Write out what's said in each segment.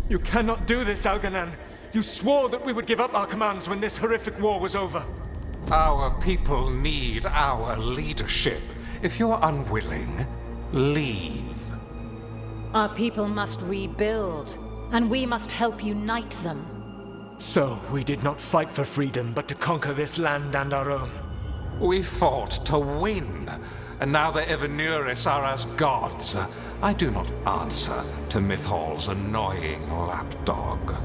You cannot do this, Algernon. You swore that we would give up our commands when this horrific war was over. Our people need our leadership. If you're unwilling, leave. Our people must rebuild, and we must help unite them. So, we did not fight for freedom, but to conquer this land and our own. We fought to win, and now the Evanuris are as gods. I do not answer to Mythal's annoying lapdog.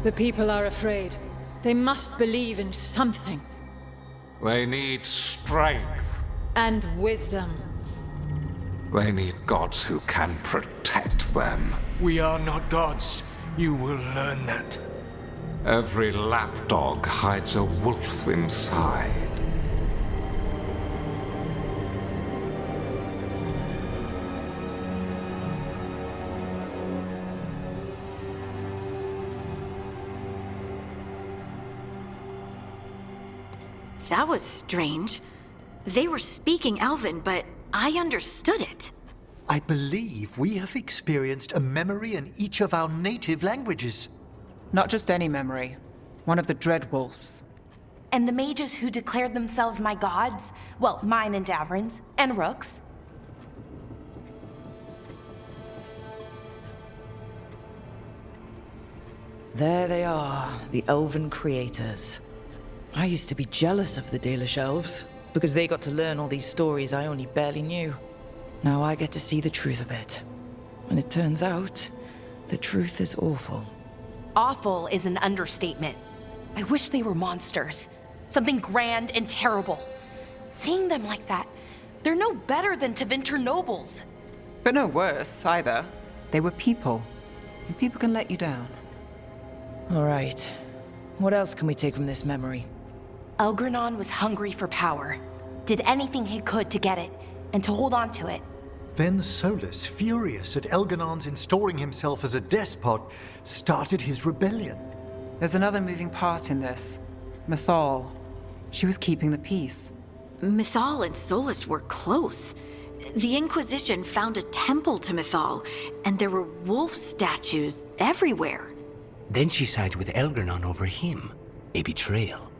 The people are afraid. They must believe in something. They need strength. And wisdom. They need gods who can protect them. We are not gods. You will learn that. Every lapdog hides a wolf inside. That was strange. They were speaking Elven, but I understood it. I believe we have experienced a memory in each of our native languages. Not just any memory. One of the Dreadwolves. And the mages who declared themselves my gods? Well, mine and Davrin's, and Rook's. There they are, the Elven creators. I used to be jealous of the Dalish elves, because they got to learn all these stories I only barely knew. Now I get to see the truth of it. And it turns out, the truth is awful. Awful is an understatement. I wish they were monsters. Something grand and terrible. Seeing them like that, they're no better than Tevinter nobles. But no worse, either. They were people. And people can let you down. All right. What else can we take from this memory? Elgranon was hungry for power. Did anything he could to get it, and to hold on to it. Then Solas, furious at Elganon's installing himself as a despot, started his rebellion. There's another moving part in this. Mythal. She was keeping the peace. Mythal and Solas were close. The Inquisition found a temple to Mythal, and there were wolf statues everywhere. Then she sides with Elgranon over him. A betrayal.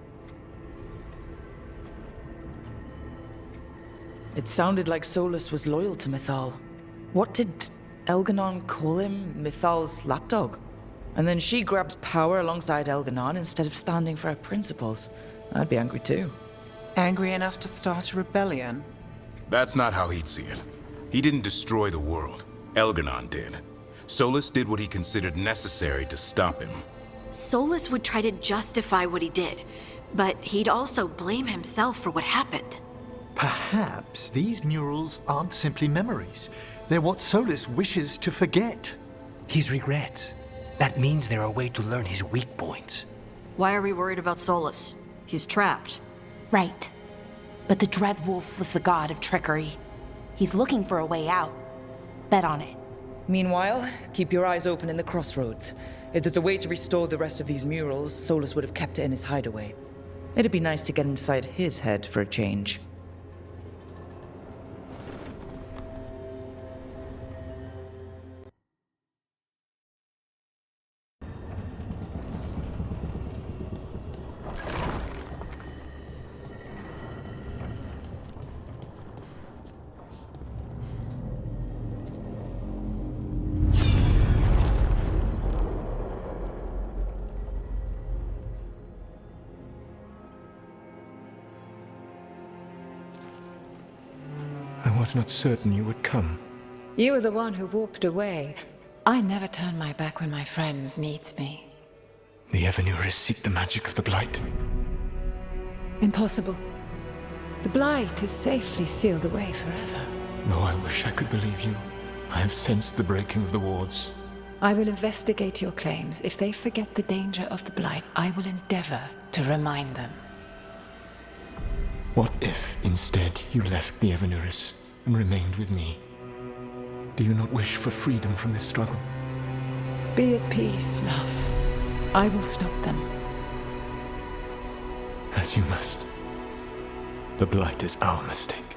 It sounded like Solas was loyal to Mythal. What did Elganon call him? Mythal's lapdog? And then she grabs power alongside Elganon instead of standing for her principles. I'd be angry too. Angry enough to start a rebellion? That's not how he'd see it. He didn't destroy the world. Elganon did. Solas did what he considered necessary to stop him. Solas would try to justify what he did, but he'd also blame himself for what happened. Perhaps these murals aren't simply memories. They're what Solas wishes to forget. His regrets. That means they're a way to learn his weak points. Why are we worried about Solas? He's trapped. Right. But the Dreadwolf was the god of trickery. He's looking for a way out. Bet on it. Meanwhile, keep your eyes open in the crossroads. If there's a way to restore the rest of these murals, Solas would have kept it in his hideaway. It'd be nice to get inside his head for a change. I was not certain you would come. You were the one who walked away. I never turn my back when my friend needs me. The Evanuris seek the magic of the Blight. Impossible. The Blight is safely sealed away forever. Though I wish I could believe you. I have sensed the breaking of the wards. I will investigate your claims. If they forget the danger of the Blight, I will endeavor to remind them. What if, instead, you left the Evanuris and remained with me? Do you not wish for freedom from this struggle? Be at peace, love. I will stop them. As you must. The Blight is our mistake.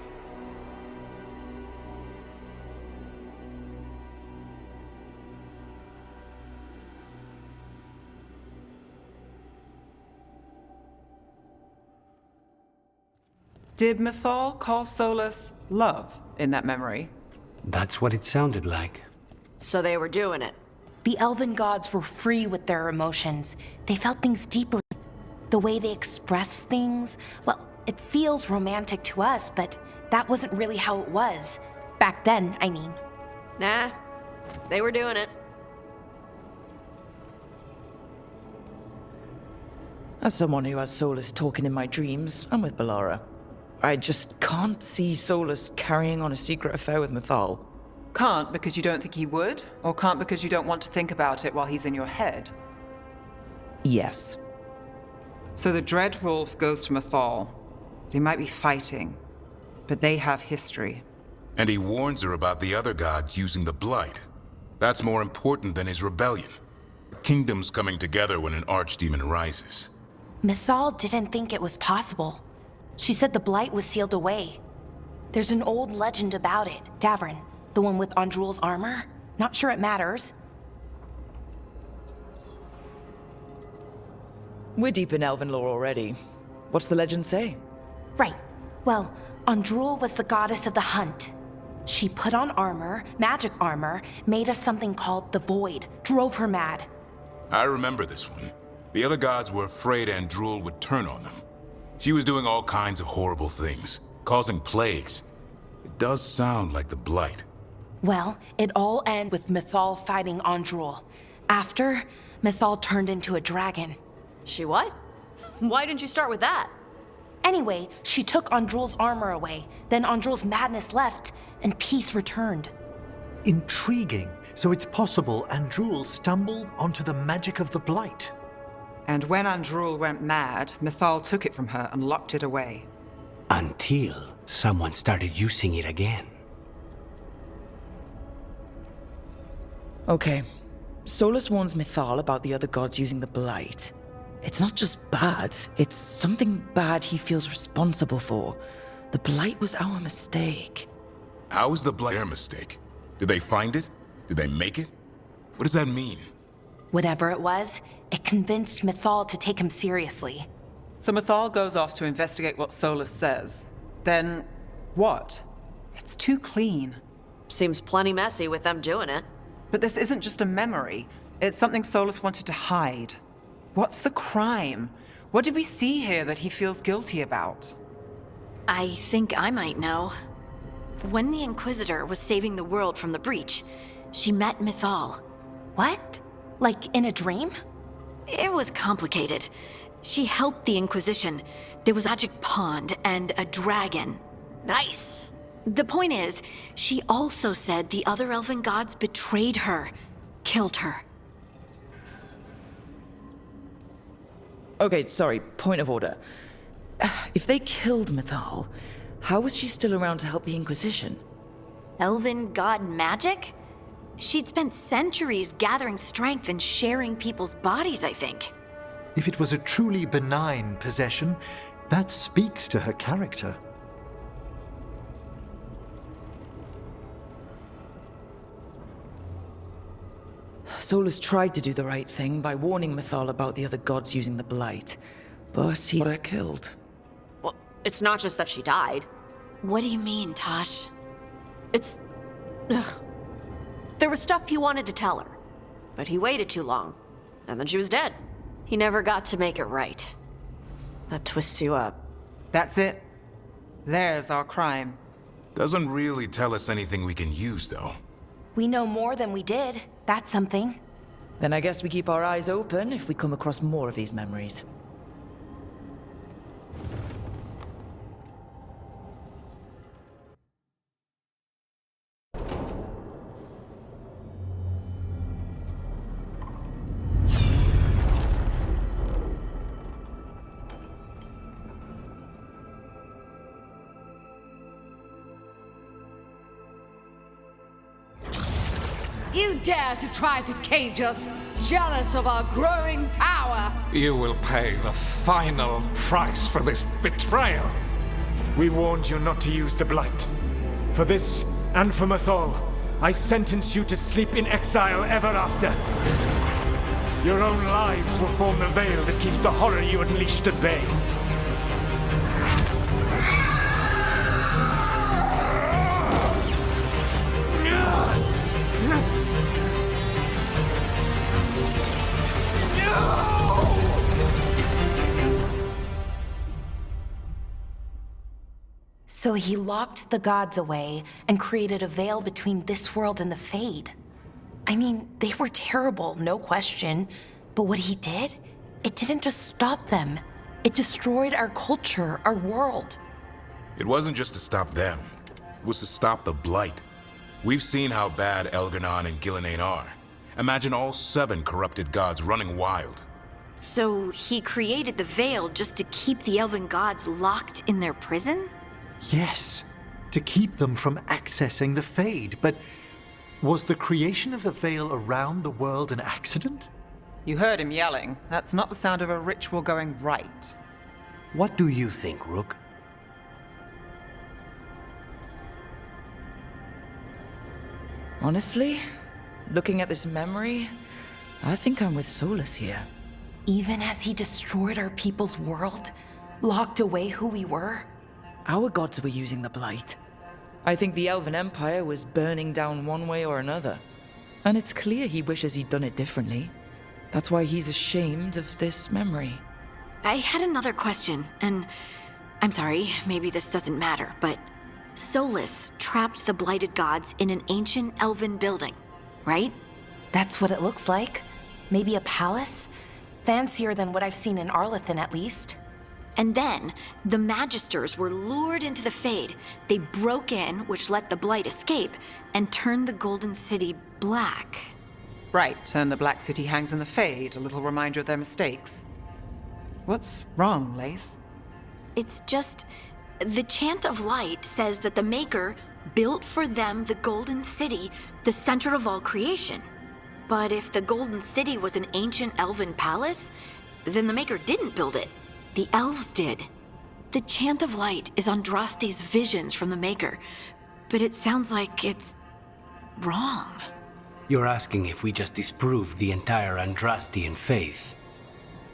Did Mythal call Solas love in that memory? That's what it sounded like. So they were doing it. The elven gods were free with their emotions. They felt things deeply. The way they express things, well, it feels romantic to us, but that wasn't really how it was. Back then, I mean. Nah, they were doing it. As someone who has Solas talking in my dreams, I'm with Balara. I just can't see Solas carrying on a secret affair with Mythal. Can't because you don't think he would? Or can't because you don't want to think about it while he's in your head? Yes. So the Dread Wolf goes to Mythal. They might be fighting, but they have history. And he warns her about the other gods using the Blight. That's more important than his rebellion. Kingdoms coming together when an archdemon rises. Mythal didn't think it was possible. She said the Blight was sealed away. There's an old legend about it. Davrin, the one with Andrul's armor? Not sure it matters. We're deep in elven lore already. What's the legend say? Right. Well, Andrul was the goddess of the hunt. She put on armor, magic armor, made of something called the Void, drove her mad. I remember this one. The other gods were afraid Andrul would turn on them. She was doing all kinds of horrible things, causing plagues. It does sound like the Blight. Well, it all ended with Mythal fighting Andrul. After, Mythal turned into a dragon. She what? Why didn't you start with that? Anyway, she took Andrul's armor away. Then Andrul's madness left, and peace returned. Intriguing. So it's possible Andrul stumbled onto the magic of the Blight. And when Andrul went mad, Mythal took it from her and locked it away. Until someone started using it again. Okay. Solas warns Mythal about the other gods using the Blight. It's not just bad, it's something bad he feels responsible for. The Blight was our mistake. How is the Blight their mistake? Did they find it? Did they make it? What does that mean? Whatever it was, it convinced Mythal to take him seriously. So Mythal goes off to investigate what Solas says. Then, what? It's too clean. Seems plenty messy with them doing it. But this isn't just a memory. It's something Solas wanted to hide. What's the crime? What did we see here that he feels guilty about? I think I might know. When the Inquisitor was saving the world from the breach, she met Mythal. What? Like in a dream? It was complicated. She helped the Inquisition. There was a magic pond and a dragon. Nice. The point is, she also said the other elven gods betrayed her, killed her. Okay, sorry, point of order. If they killed Mythal, how was she still around to help the Inquisition? Elven god magic? She'd spent centuries gathering strength and sharing people's bodies, I think. If it was a truly benign possession, that speaks to her character. Solas tried to do the right thing by warning Mythal about the other gods using the Blight, but he got her killed. Well, it's not just that she died. What do you mean, Tosh? It's... Ugh. There was stuff he wanted to tell her, but he waited too long, and then she was dead. He never got to make it right. That twists you up. That's it. There's our crime. Doesn't really tell us anything we can use, though. We know more than we did. That's something. Then I guess we keep our eyes open if we come across more of these memories. You dare to try to cage us, jealous of our growing power! You will pay the final price for this betrayal. We warned you not to use the Blight. For this, and for Mythal, I sentence you to sleep in exile ever after. Your own lives will form the veil that keeps the horror you unleashed at bay. So he locked the gods away and created a veil between this world and the Fade. I mean, they were terrible, no question. But what he did, it didn't just stop them. It destroyed our culture, our world. It wasn't just to stop them. It was to stop the Blight. We've seen how bad Elganon and Gillenane are. Imagine all 7 corrupted gods running wild. So he created the Veil just to keep the elven gods locked in their prison? Yes, to keep them from accessing the Fade. But was the creation of the Veil around the world an accident? You heard him yelling. That's not the sound of a ritual going right. What do you think, Rook? Honestly, looking at this memory, I think I'm with Solas here. Even as he destroyed our people's world, locked away who we were? Our gods were using the Blight. I think the Elven Empire was burning down one way or another. And it's clear he wishes he'd done it differently. That's why he's ashamed of this memory. I had another question, and I'm sorry, maybe this doesn't matter, but Solas trapped the blighted gods in an ancient elven building, right? That's what it looks like. Maybe a palace? Fancier than what I've seen in Arlethan, at least. And then, the Magisters were lured into the Fade. They broke in, which let the Blight escape, and turned the Golden City black. Right, and the Black City hangs in the Fade, a little reminder of their mistakes. What's wrong, Lace? It's just... the Chant of Light says that the Maker built for them the Golden City, the center of all creation. But if the Golden City was an ancient elven palace, then the Maker didn't build it. The elves did. The Chant of Light is Andraste's visions from the Maker, but it sounds like it's wrong. You're asking if we just disproved the entire Andrastian faith.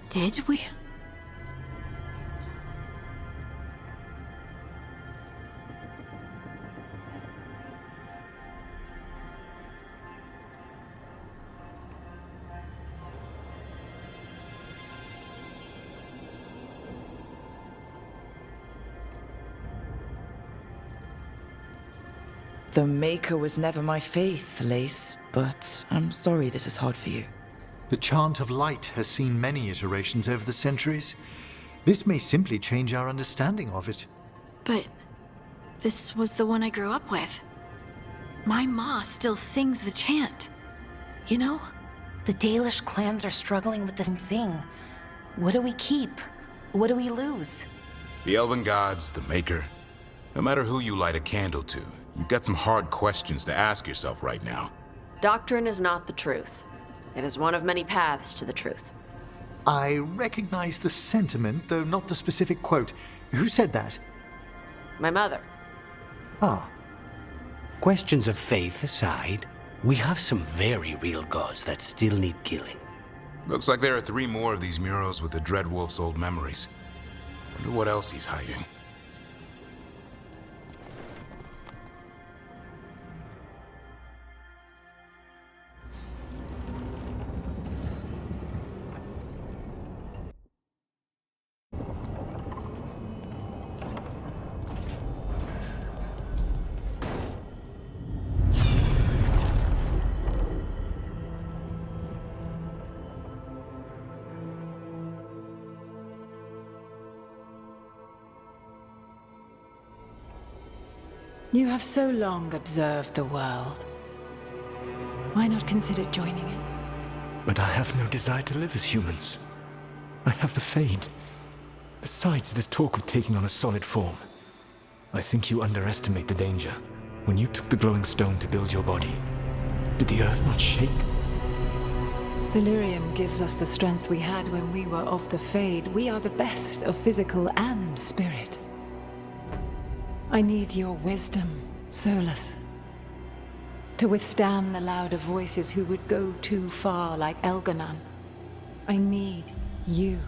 Did we? The Maker was never my faith, Lace, but I'm sorry this is hard for you. The Chant of Light has seen many iterations over the centuries. This may simply change our understanding of it. But this was the one I grew up with. My ma still sings the chant. You know? The Dalish clans are struggling with the same thing. What do we keep? What do we lose? The elven gods, the Maker. No matter who you light a candle to, you've got some hard questions to ask yourself right now. Doctrine is not the truth. It is one of many paths to the truth. I recognize the sentiment, though not the specific quote. Who said that? My mother. Ah. Questions of faith aside, we have some very real gods that still need killing. Looks like there are 3 more of these murals with the Dreadwolf's old memories. Wonder what else he's hiding. You have so long observed the world. Why not consider joining it? But I have no desire to live as humans. I have the Fade. Besides, this talk of taking on a solid form. I think you underestimate the danger. When you took the glowing stone to build your body, did the earth not shake? Delirium gives us the strength we had when we were of the Fade. We are the best of physical and spirit. I need your wisdom, Solas. To withstand the louder voices who would go too far like Elganon. I need you.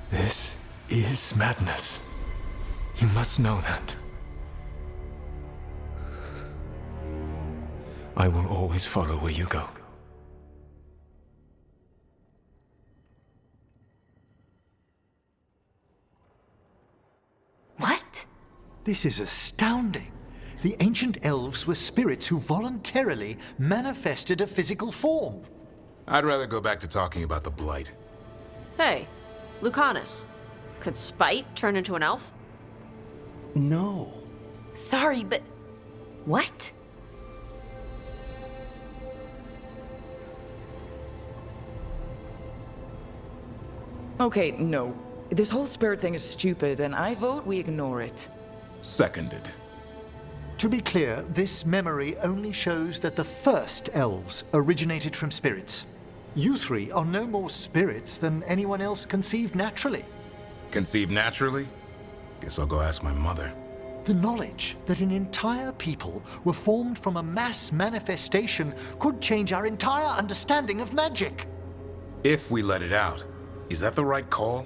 This is madness. You must know that. I will always follow where you go. What? This is astounding. The ancient elves were spirits who voluntarily manifested a physical form. I'd rather go back to talking about the Blight. Hey, Lucanus. Could Spite turn into an elf? No. Sorry, but... what? Okay, no. This whole spirit thing is stupid, and I vote we ignore it. Seconded. To be clear, this memory only shows that the first elves originated from spirits. You three are no more spirits than anyone else conceived naturally. Conceived naturally? Guess I'll go ask my mother. The knowledge that an entire people were formed from a mass manifestation could change our entire understanding of magic. If we let it out, is that the right call?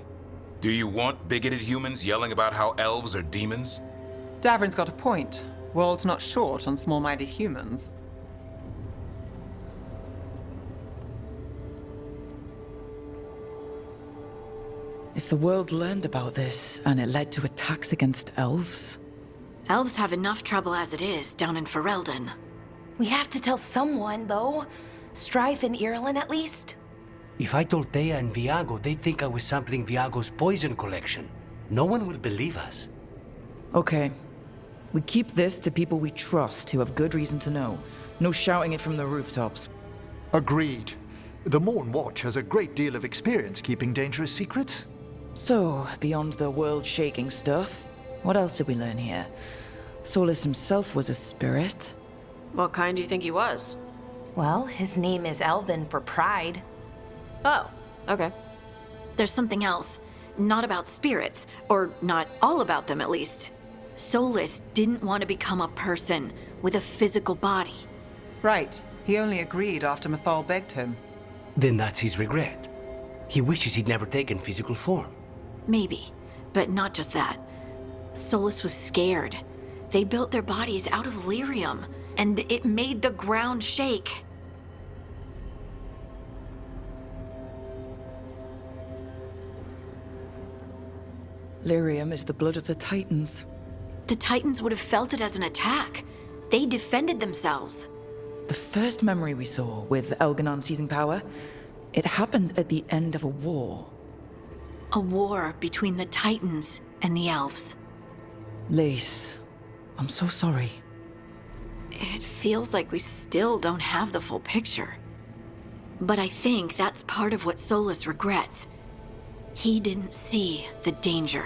Do you want bigoted humans yelling about how elves are demons? Davrin's got a point. World's not short on small-minded humans. If the world learned about this, and it led to attacks against elves... Elves have enough trouble as it is down in Ferelden. We have to tell someone, though. Strife and Irulan, at least. If I told Thea and Viago, they'd think I was sampling Viago's poison collection. No one would believe us. Okay. We keep this to people we trust who have good reason to know. No shouting it from the rooftops. Agreed. The Morn Watch has a great deal of experience keeping dangerous secrets. So, beyond the world-shaking stuff, what else did we learn here? Solas himself was a spirit. What kind do you think he was? Well, his name is Elven for pride. Oh, okay. There's something else. Not about spirits, or not all about them at least. Solas didn't want to become a person with a physical body. Right. He only agreed after Mythal begged him. Then that's his regret. He wishes he'd never taken physical form. Maybe, but not just that. Solas was scared. They built their bodies out of lyrium, and it made the ground shake. Lyrium is the blood of the Titans. The Titans would have felt it as an attack. They defended themselves. The first memory we saw with Elganon seizing power, it happened at the end of a war. A war between the Titans and the elves. Lace, I'm so sorry. It feels like we still don't have the full picture. But I think that's part of what Solas regrets. He didn't see the danger.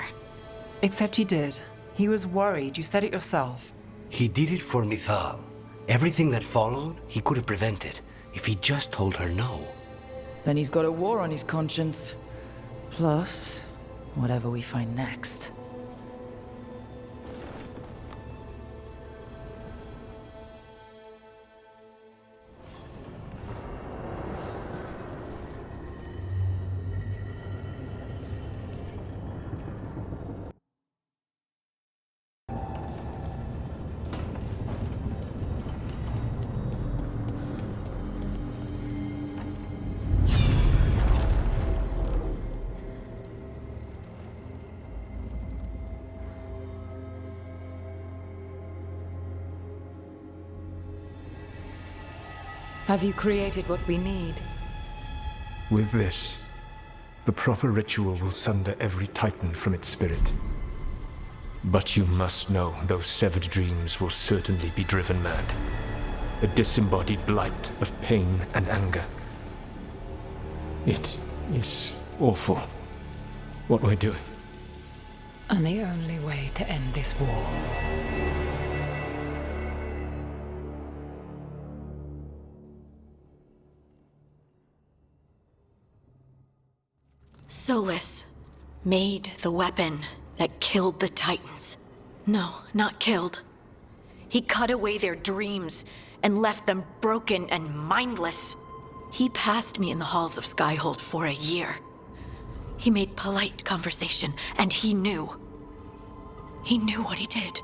Except he did. He was worried. You said it yourself. He did it for Mythal. Everything that followed, he could have prevented, if he just told her no. Then he's got a war on his conscience. Plus, whatever we find next. Have you created what we need? With this, the proper ritual will sunder every Titan from its spirit. But you must know those severed dreams will certainly be driven mad. A disembodied blight of pain and anger. It is awful what we're doing. And the only way to end this war. Solas made the weapon that killed the Titans. No, not killed. He cut away their dreams and left them broken and mindless. He passed me in the halls of Skyhold for a year. He made polite conversation, and he knew. He knew what he did.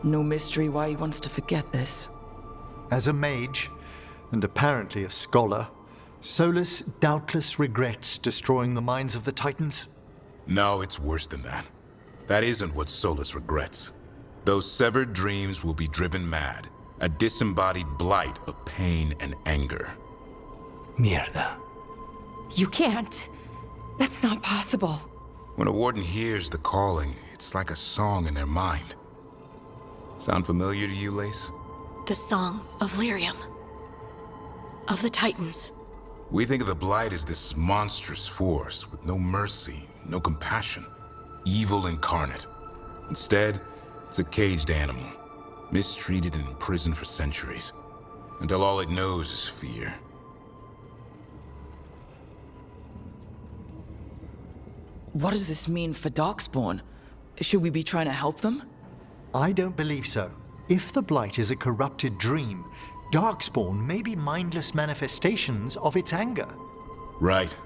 No mystery why he wants to forget this. As a mage, and apparently a scholar, Solas doubtless regrets destroying the minds of the Titans. No, it's worse than that. That isn't what Solas regrets. Those severed dreams will be driven mad, a disembodied blight of pain and anger. Mierda. You can't. That's not possible. When a warden hears the calling, it's like a song in their mind. Sound familiar to you, Lace? The song of Lyrium. Of the Titans. We think of the Blight as this monstrous force with no mercy, no compassion. Evil incarnate. Instead, it's a caged animal, mistreated and imprisoned for centuries, until all it knows is fear. What does this mean for Darkspawn? Should we be trying to help them? I don't believe so. If the Blight is a corrupted dream, Darkspawn may be mindless manifestations of its anger. Right.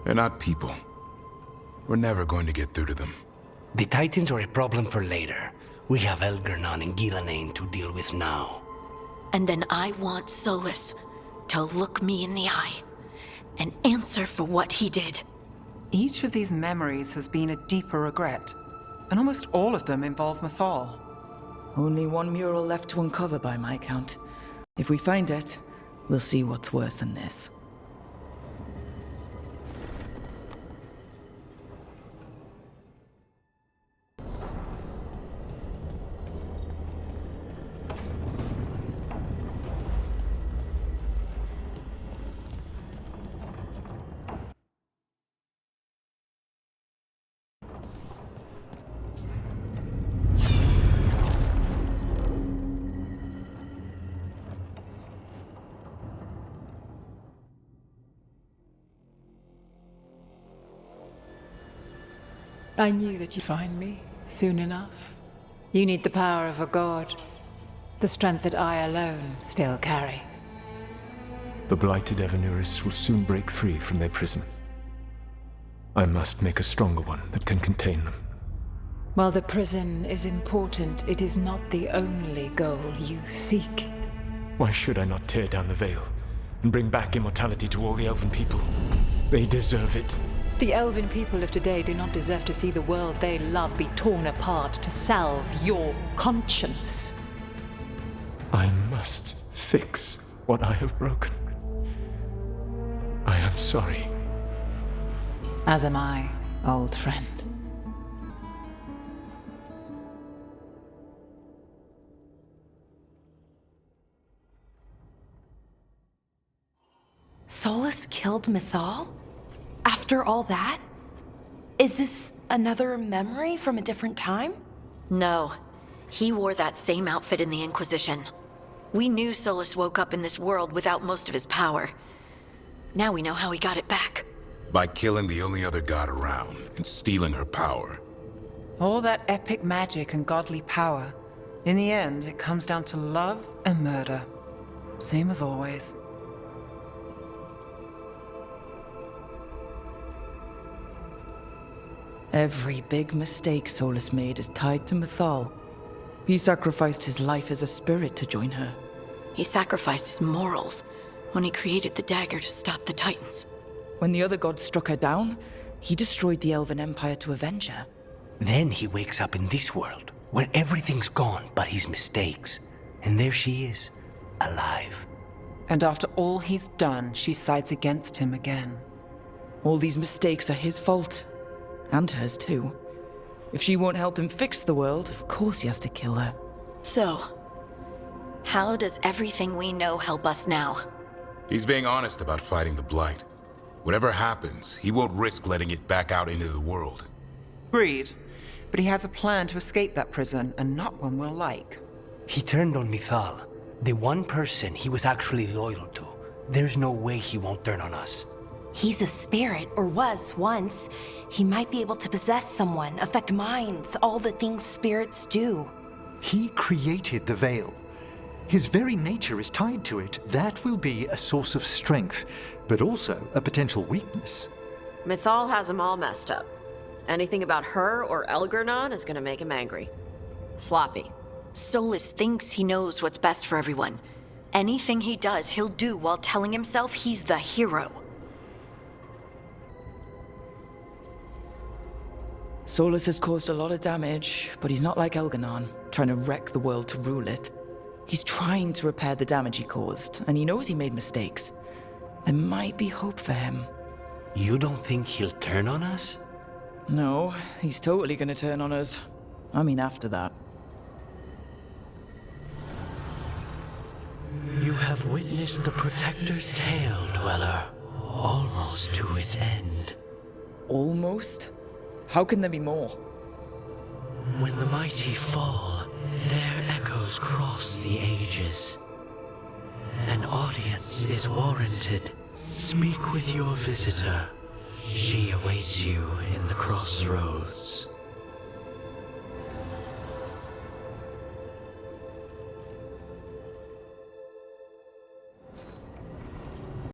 They're not people. We're never going to get through to them. The Titans are a problem for later. We have Elgernon and Gillanane to deal with now. And then I want Solas to look me in the eye and answer for what he did. Each of these memories has been a deeper regret, and almost all of them involve Mythal. Only one mural left to uncover by my count. If we find it, we'll see what's worse than this. I knew that you'd find me soon enough. You need the power of a god, the strength that I alone still carry. The blighted Evanuris will soon break free from their prison. I must make a stronger one that can contain them. While the prison is important, it is not the only goal you seek. Why should I not tear down the veil and bring back immortality to all the Elven people? They deserve it. The Elven people of today do not deserve to see the world they love be torn apart to salve your conscience. I must fix what I have broken. I am sorry. As am I, old friend. Solas killed Mythal? After all that? Is this another memory from a different time? No. He wore that same outfit in the Inquisition. We knew Solas woke up in this world without most of his power. Now we know how he got it back. By killing the only other god around and stealing her power. All that epic magic and godly power. In the end, it comes down to love and murder. Same as always. Every big mistake Solas made is tied to Mythal. He sacrificed his life as a spirit to join her. He sacrificed his morals when he created the dagger to stop the Titans. When the other gods struck her down, he destroyed the Elven Empire to avenge her. Then he wakes up in this world, where everything's gone but his mistakes. And there she is, alive. And after all he's done, she sides against him again. All these mistakes are his fault. And hers too. If she won't help him fix the world, of course he has to kill her. So, how does everything we know help us now? He's being honest about fighting the Blight. Whatever happens, he won't risk letting it back out into the world. Agreed. But he has a plan to escape that prison, and not one we'll like. He turned on Mythal, the one person he was actually loyal to. There's no way he won't turn on us. He's a spirit, or was once. He might be able to possess someone, affect minds, all the things spirits do. He created the veil. His very nature is tied to it. That will be a source of strength, but also a potential weakness. Mythal has him all messed up. Anything about her or Elgernon is gonna make him angry. Sloppy. Solas thinks he knows what's best for everyone. Anything he does, he'll do while telling himself he's the hero. Solas has caused a lot of damage, but he's not like Elganon, trying to wreck the world to rule it. He's trying to repair the damage he caused, and he knows he made mistakes. There might be hope for him. You don't think he'll turn on us? No, he's totally gonna turn on us. I mean, after that. You have witnessed the Protector's tale, Dweller, almost to its end. Almost? How can there be more? When the mighty fall, their echoes cross the ages. An audience is warranted. Speak with your visitor. She awaits you in the crossroads.